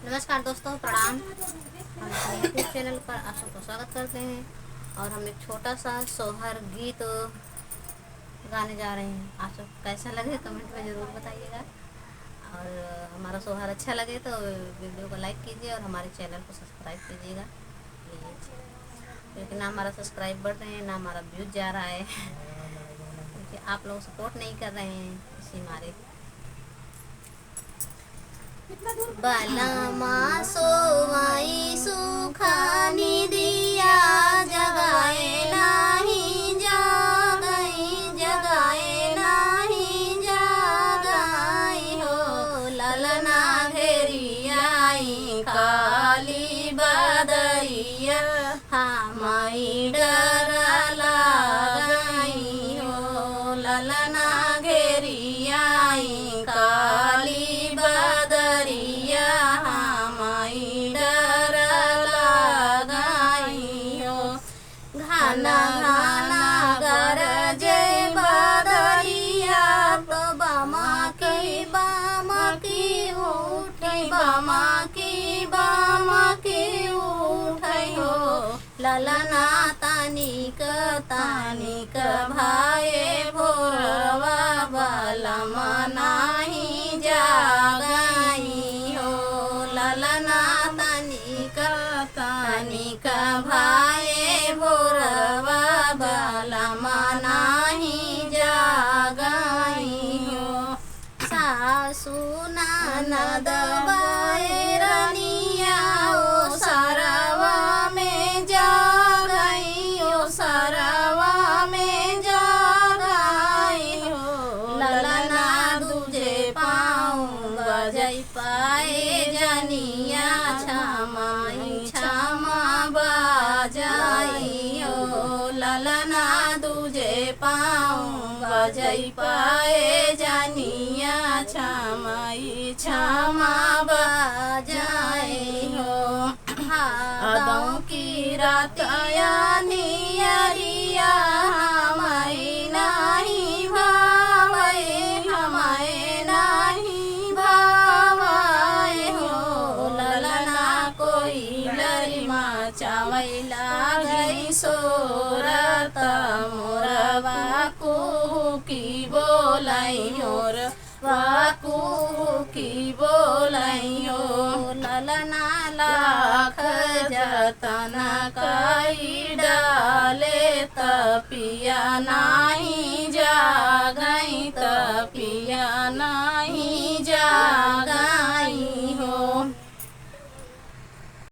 नमस्कार दोस्तों, प्रणाम। हम अपने यूट्यूब चैनल पर आप सबको स्वागत करते हैं और हम एक छोटा सा सोहर गीत गाने जा रहे हैं। आप सब कैसा लगे कमेंट में ज़रूर बताइएगा। और हमारा सोहर अच्छा लगे तो वीडियो को लाइक कीजिए और हमारे चैनल को सब्सक्राइब कीजिएगा प्लीज़, क्योंकि ना हमारा सब्सक्राइब बढ़ रहे हैं ना हमारा व्यूज जा रहा है क्योंकि आप लोग सपोर्ट नहीं कर रहे हैं। इसी मारे बलमा सोवाई सुखानी दिया जगाए नाही जागई, जगाए नाही जागई हो। ललना घेरियाई काली बदरिया हमारी डर लगाई हो। ललना घेरियाई काली बदरिया हमारी डर लगाई हो। घना घना गरजे बदरिया तो बमा की उठी, बमा की उठी हो। ललना तानिक तानिक भाए भोरवा बलमा नाही जागई हो। ललना तानिक तानिक भाए भोरवा बलमा नाही जागई हो। सासु ननद बैरनिया ओ सरवा में जागई, ओ सरवा में जागई हो। ललना दूजे पाँव बजई पाए जनिया छमाई छमा बजाई हो। ललना दूजे पाँव बजई पाए जनिया छमाई छमा बजाई हो। भादों की रातिया नियरिया हमारी नहीं भावे, हमारे नहीं भावे हो। ललना कोई लरिमा चावैला गई सोरत मोरवा कुहू की बोलाई और वाकू की बोलाई हो। ललना लाख जतन काई डाले तपिया नाही जागई, तपिया नाही जागई।